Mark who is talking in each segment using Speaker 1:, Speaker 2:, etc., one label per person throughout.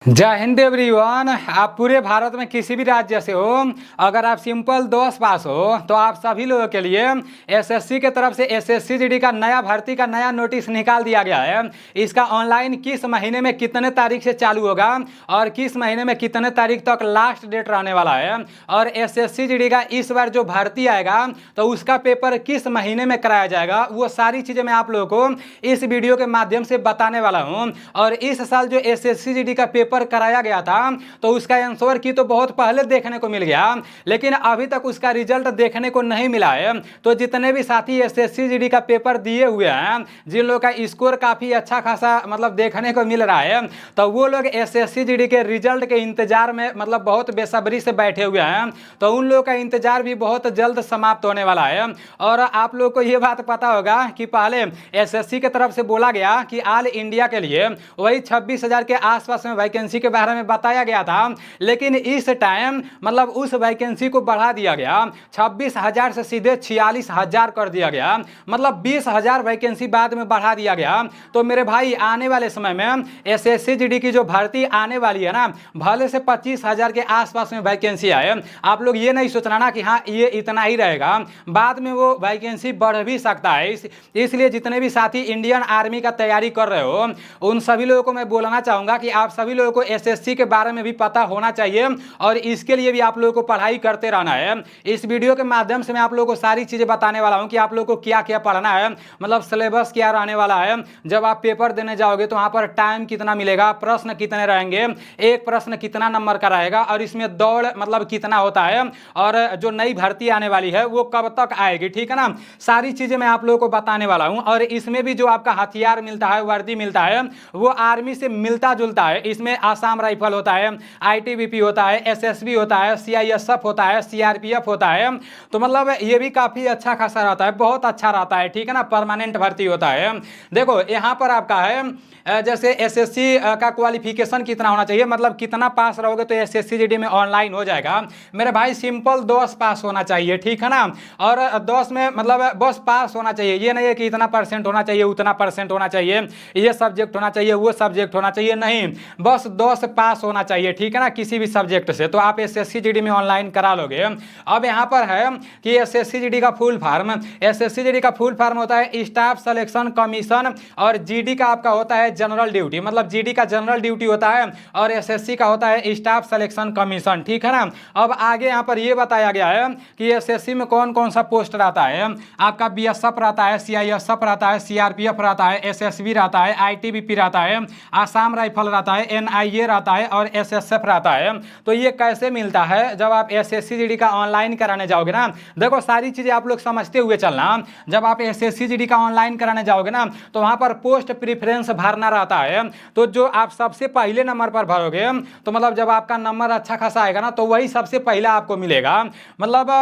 Speaker 1: जय हिंद एवरीवन। आप पूरे भारत में किसी भी राज्य से हो, अगर आप सिंपल 10 पास हो तो आप सभी लोगों के लिए एसएससी के तरफ से एसएससी जीडी का नया भर्ती का नया नोटिस निकाल दिया गया है। इसका ऑनलाइन किस महीने में कितने तारीख से चालू होगा और किस महीने में कितने तारीख तक लास्ट डेट रहने वाला है, और एसएससी जीडी का इस बार जो भर्ती आएगा तो उसका पेपर किस महीने में कराया जाएगा, वो सारी चीज़ें मैं आप लोगों को इस वीडियो के माध्यम से बताने वाला हूँ। और इस साल जो एसएससी जीडी का पेपर कराया गया था तो उसका आंसर की तो बहुत पहले देखने को मिल गया, लेकिन अभी तक उसका रिजल्ट देखने को नहीं मिला है। तो जितने भी साथी एसएससी जीडी का पेपर दिए हुए हैं, जिन लोगों का स्कोर काफी अच्छा खासा देखने को मिल रहा है, तो वो लोग एसएससी जीडी के रिजल्ट के इंतजार में बहुत बेसब्री से बैठे हुए हैं। तो उन लोगों का इंतजार भी बहुत जल्द समाप्त होने वाला है। और आप लोग को ये बात पता होगा कि पहले एसएससी की तरफ से बोला गया कि ऑल इंडिया के लिए वही 26,000 के आसपास में वैकेंसी के बारे में बताया गया था, लेकिन इस टाइम उस वैकेंसी को बढ़ा दिया गया। 26,000 से सीधे 46,000 कर दिया गया, 20,000 वैकेंसी बाद में बढ़ा दिया गया। तो मेरे भाई आने वाले समय में एसएससी जीडी की जो भर्ती आने वाली है ना, भले से 25,000 के आसपास में वैकेंसी आए, आप लोग ये नहीं सोचना ना कि हाँ ये इतना ही रहेगा, बाद में वो वैकेंसी बढ़ भी सकता है। इसलिए जितने भी साथी इंडियन आर्मी का तैयारी कर रहे हो, उन सभी लोगों को मैं बोलना चाहूंगा कि आप सभी लोगों को एसएससी के बारे में भी पता होना चाहिए, और इसके लिए भी आप लोगों को पढ़ाई करते रहना है। इस वीडियो के माध्यम से मैं आप लोगों को सारी चीजें बताने वाला हूं कि आप लोगों को क्या क्या पढ़ना है, सिलेबस क्या रहने वाला है, जब आप पेपर देने जाओगे तो वहां पर टाइम कितना मिलेगा, प्रश्न कितने रहेंगे, एक प्रश्न कितना नंबर का रहेगा, और इसमें दौड़ कितना होता है, और जो नई भर्ती आने वाली है वो कब तक आएगी, ठीक है ना। सारी चीजें मैं आप लोगों को बताने वाला हूं। और इसमें भी जो आपका हथियार मिलता है, वर्दी मिलता है, वो आर्मी से मिलता जुलता है। इसमें आसाम राइफल होता है, आईटीबीपी होता है, एसएसबी होता है, सीआईएसएफ होता है, सीआरपीएफ होता है। तो ये भी काफी अच्छा खासा रहता है, बहुत अच्छा रहता है, ठीक है ना। परमानेंट भर्ती होता है। देखो यहाँ पर आपका है जैसे एसएससी का क्वालिफिकेशन कितना होना चाहिए, कितना पास रहोगे तो एसएससी जीडी में ऑनलाइन हो जाएगा। मेरे भाई सिंपल 10 पास होना चाहिए, ठीक है ना। और 10 में बस पास होना चाहिए, ये नहीं है कि इतना परसेंट होना चाहिए, उतना परसेंट होना चाहिए, ये सब्जेक्ट होना चाहिए, वो सब्जेक्ट होना चाहिए, नहीं, बस 10 पास होना चाहिए, ठीक है ना, किसी भी सब्जेक्ट से। तो आप एसएससी जीडी में ऑनलाइन करा लोगे। अब यहाँ पर है कि एसएससी जीडी का फुल फॉर्म, एसएससी जीडी का फुल फॉर्म होता है स्टाफ सिलेक्शन कमीशन, और जीडी का आपका होता है जनरल ड्यूटी, जीडी का जनरल ड्यूटी होता है, और एसएससी का होता है स्टाफ सिलेक्शन कमीशन, ठीक है ना। अब आगे यहाँ पर ये बताया गया है कि एसएससी में कौन कौन सा पोस्ट रहता है। आपका बीएसएफ रहता है, सीआईएसएफ रहता है, सीआरपीएफ रहता है, एसएसबी रहता है, आईटीबीपी रहता है, आसाम राइफल रहता है, एनआईए रहता है, और एसएसएफ रहता है। तो ये कैसे मिलता है जब आप एसएससी जीडी का ऑनलाइन कराने जाओगे ना, देखो सारी चीजें आप लोग समझते हुए चलना। जब आप एसएससी जीडी का ऑनलाइन कराने जाओगे ना, तो वहां पर पोस्ट प्रेफरेंस भरना रहता है। तो जो आप सबसे पहले नंबर पर भरोगे, तो जब आपका नंबर अच्छा खासा आएगा ना, तो वही सबसे पहला आपको मिलेगा।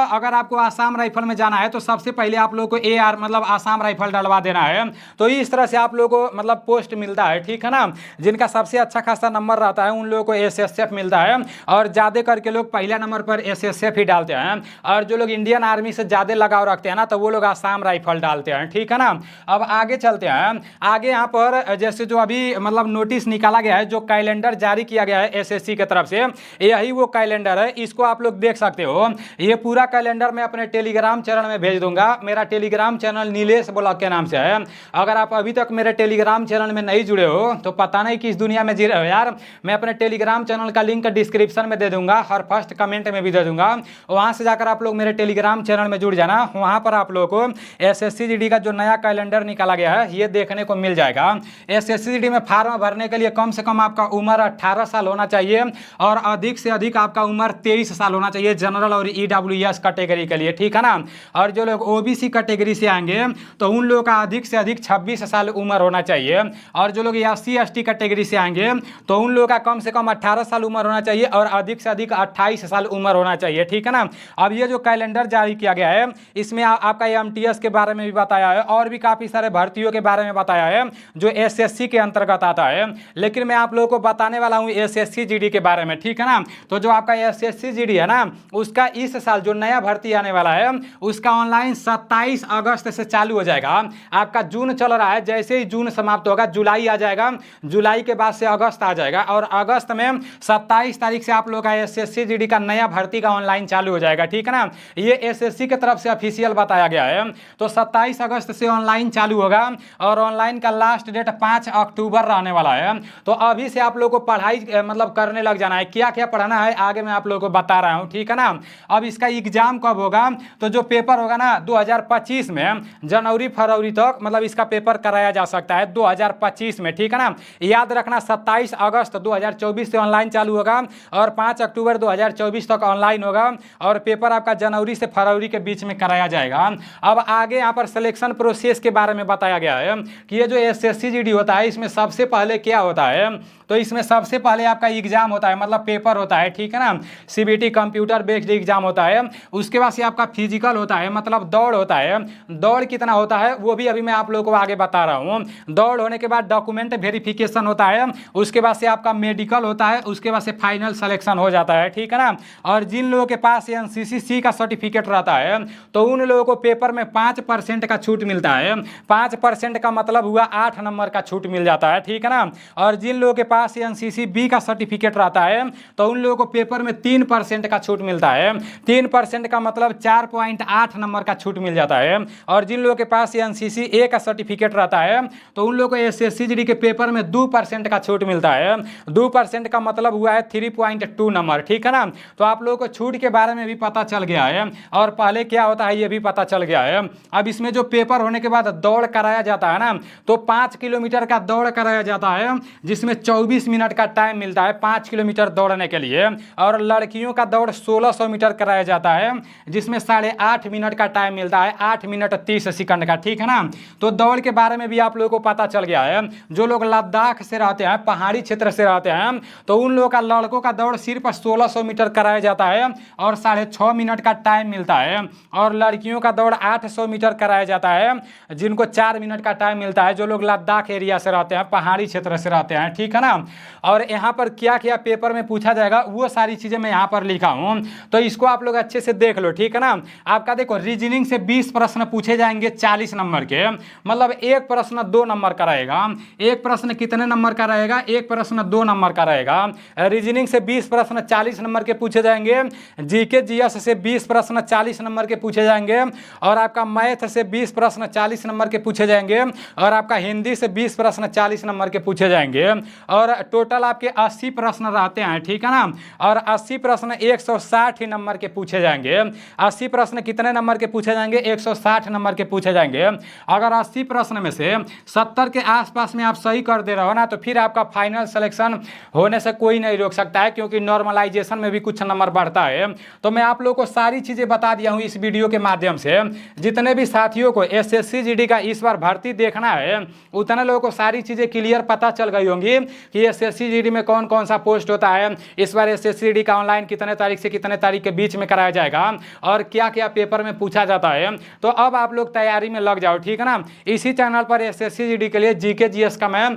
Speaker 1: अगर आपको आसाम राइफल में जाना है तो सबसे पहले आप लोग को एआर आसाम राइफल डलवा देना है। तो इस तरह से आप लोगों को पोस्ट मिलता है, ठीक है ना। जिनका सबसे अच्छा खासा नंबर रहता है उन लोगों को एसएसएफ मिलता है, और ज्यादा करके लोग पहला नंबर पर एसएसएफ ही डालते हैं। और जो लोग इंडियन आर्मी से ज्यादा लगाव रखते हैं ना, तो वो लोग आसाम राइफल डालते हैं, ठीक है ना। अब आगे चलते हैं। आगे यहाँ पर जैसे जो अभी नोटिस निकाला गया है, जो कैलेंडर जारी किया गया है एसएससी की तरफ से, यही वो कैलेंडर है। इसको आप लोग देख सकते हो। ये पूरा कैलेंडर मैं अपने टेलीग्राम चैनल में भेज दूंगा। मेरा टेलीग्राम चैनल नीलेश ब्लॉग के नाम से है। अगर आप अभी तक मेरे टेलीग्राम चैनल में नहीं जुड़े हो तो पता नहीं किस दुनिया में जी रहे हो यार। मैं अपने टेलीग्राम चैनल का लिंक डिस्क्रिप्शन में दे दूंगा, हर फर्स्ट कमेंट में भी दे दूंगा। वहां से जाकर आप लोग मेरे टेलीग्राम चैनल में जुड़ जाना। वहां पर आप लोगों को एसएससी जीडी का जो नया कैलेंडर निकाला गया है ये देखने को मिल जाएगा। एसएससी जीडी में फॉर्म भरने के लिए कम से कम आपका उम्र 18 साल होना चाहिए, और अधिक से अधिक आपका उम्र 23 साल होना चाहिए जनरल और ईडब्ल्यूएस कैटेगरी के लिए, ठीक है ना। और जो लोग ओबीसी कैटेगरी से आएंगे तो उन लोगों का अधिक से अधिक 26 साल उम्र होना चाहिए। और जो लोग एससी एसटी कैटेगरी से आएंगे तो उन लोगों का कम से कम 18 साल उम्र होना चाहिए, और अधिक से अधिक 28 साल उम्र होना चाहिए, ठीक है ना। अब ये जो कैलेंडर जारी किया गया है, इसमें आपका एमटीएस के बारे में भी बताया है, और भी काफी सारे भर्तियों के बारे में बताया है जो एसएससी के अंतर्गत आता है। लेकिन मैं आप लोगों को बताने वाला हूं एसएससी जीडी के बारे में, ठीक है ना। तो जो आपका एसएससी जीडी है ना, उसका इस साल जो नया भर्ती आने वाला है उसका ऑनलाइन 27 अगस्त से चालू हो जाएगा। आपका जून चल रहा है, जैसे ही जून समाप्त होगा जुलाई आ जाएगा, जुलाई के बाद से अगस्त आ जाएगा। जाएगा। और अगस्त में 27 तारीख से आप लोग का एसएससी जीडी का नया भर्ती का ऑनलाइन चालू हो जाएगा, ठीक है ना। ये एसएससी की तरफ से ऑफिशियल बताया गया है। तो 27 अगस्त से ऑनलाइन चालू होगा और ऑनलाइन का लास्ट डेट 5 अक्टूबर रहने वाला है। तो अभी से आप लोग को पढ़ाई मतलब करने लग जाना है। क्या क्या पढ़ना है आगे मैं आप लोगों को बता रहा हूँ, ठीक है ना। अब इसका एग्जाम कब होगा, तो जो पेपर होगा ना 2025 में जनवरी फरवरी तक मतलब इसका पेपर कराया जा सकता है 2025 में, ठीक है ना। याद रखना 27 अगस्त 2024 से ऑनलाइन चालू होगा और 5 अक्टूबर 2024 तक ऑनलाइन होगा और पेपर आपका जनवरी से फरवरी के बीच में कराया जाएगा। अब आगे यहाँ पर सिलेक्शन प्रोसेस के बारे में बताया गया है कि ये जो एसएससी जीडी होता है इसमें सबसे पहले क्या होता है, तो इसमें सबसे पहले आपका एग्जाम होता है मतलब पेपर होता है, ठीक है ना। सीबीटी कंप्यूटर बेस्ड एग्जाम होता है। उसके बाद से आपका फिजिकल होता है मतलब दौड़ होता है। दौड़ कितना होता है वो भी अभी मैं आप लोगों को आगे बता रहा हूँ। दौड़ होने के बाद डॉक्यूमेंट वेरिफिकेशन होता है। उसके बाद से आपका मेडिकल होता है। उसके बाद से फाइनल सिलेक्शन हो जाता है, ठीक है ना। और जिन लोगों के पास एनसीसी का सर्टिफिकेट रहता है तो उन लोगों को पेपर में 5% का छूट मिलता है। 5% का मतलब हुआ 8 नंबर का छूट मिल जाता है, ठीक है ना। और जिन लोगों के पास एनसीसी बी का सर्टिफिकेट रहता है तो उन लोगों को पेपर में 3% का छूट मिलता है। 3% का मतलब 4.8 नंबर का छूट मिल जाता है। और जिन लोगों के पास एनसीसी ए का सर्टिफिकेट रहता है तो उन लोगों को एसएससी जीडी के पेपर में 2% का छूट मिलता है। 2% का मतलब हुआ है 3.2 नंबर, ठीक है ना। तो आप लोगों को छूट के बारे में भी पता चल गया है और पहले क्या होता है ये भी पता चल गया है। अब इसमें जो पेपर होने के बाद दौड़ कराया जाता है ना, तो 5 किलोमीटर का दौड़ कराया जाता है जिसमें 24 मिनट का टाइम मिलता है 5 किलोमीटर दौड़ने के लिए। और लड़कियों का दौड़ 1600 मीटर कराया जाता है जिसमें 8.5 मिनट का टाइम मिलता है, 8 मिनट 30 सेकंड का, ठीक है ना। तो दौड़ के बारे में भी आप लोगों को पता चल गया है। जो लोग लद्दाख से रहते हैं, पहाड़ी क्षेत्र से रहते हैं, तो उन लोगों का लड़कों का दौड़ सिर्फ 1600 मीटर कराया जाता है और 6.5 मिनट का टाइम मिलता है। और लड़कियों का दौड़ 800 मीटर कराया जाता है जिनको 4 मिनट का टाइम मिलता है, जो लोग लद्दाख एरिया से रहते हैं, पहाड़ी क्षेत्र से रहते हैं, ठीक है ना। और यहाँ पर क्या क्या पेपर में पूछा जाएगा वो सारी चीज़ें मैं यहाँ पर लिखा हूँ, तो इसको आप लोग अच्छे से देख लो, ठीक है ना। आपका देखो रीजनिंग से 20 प्रश्न पूछे जाएंगे 40 नंबर के, मतलब एक प्रश्न 2 नंबर का रहेगा। एक प्रश्न कितने नंबर का रहेगा, एक प्रश्न 2 नंबर का रहेगा। रीजनिंग से 20 प्रश्न 40 नंबर के पूछे जाएंगे। जीके जीएस से 20 प्रश्न 40 नंबर के पूछे जाएंगे। और आपका मैथ से 20 प्रश्न 40 नंबर के पूछे जाएंगे। और आपका हिंदी से 20 प्रश्न 40 नंबर के पूछे जाएंगे। और टोटल आपके 80 प्रश्न रहते हैं, ठीक है ना। और 80 प्रश्न 160 नंबर के पूछे जाएंगे। 80 प्रश्न कितने नंबर के पूछे जाएंगे, 160 नंबर के पूछे जाएंगे। अगर 80 प्रश्न में से 70 के आसपास में आप सही कर दे रहे हो ना, तो फिर आपका फाइनल सिलेक्शन होने से कोई नहीं रोक सकता है, क्योंकि नॉर्मलाइजेशन में भी कुछ नंबर बढ़ता है। तो मैं आप लोगों को सारी चीज़ें बता दिया हूँ इस वीडियो के माध्यम से। जितने भी साथियों को एसएससी जीडी का इस बार भर्ती देखना है उतने लोगों को सारी चीज़ें क्लियर पता चल गई होंगी कि एसएससी जीडी में कौन कौन सा पोस्ट होता है। इस बार एसएससी जीडी का ऑनलाइन कितने तारीख से कितने तारीख के बीच में कराया जाएगा और क्या क्या पेपर में पूछा जाता है। तो अब आप लोग तैयारी में लग जाओ, ठीक है ना। इसी चैनल पर एसएससी जीडी के लिए जीके जीएस का मैं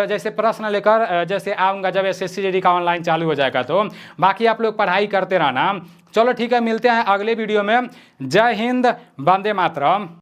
Speaker 1: जैसे प्रश्न लेकर जैसे आऊँगा जब एसएससी जीडी का ऑनलाइन चालू हो जाएगा। तो बाकी आप लोग पढ़ाई करते रहना। चलो ठीक है, मिलते हैं अगले वीडियो में। जय हिंद, वंदे मातरम।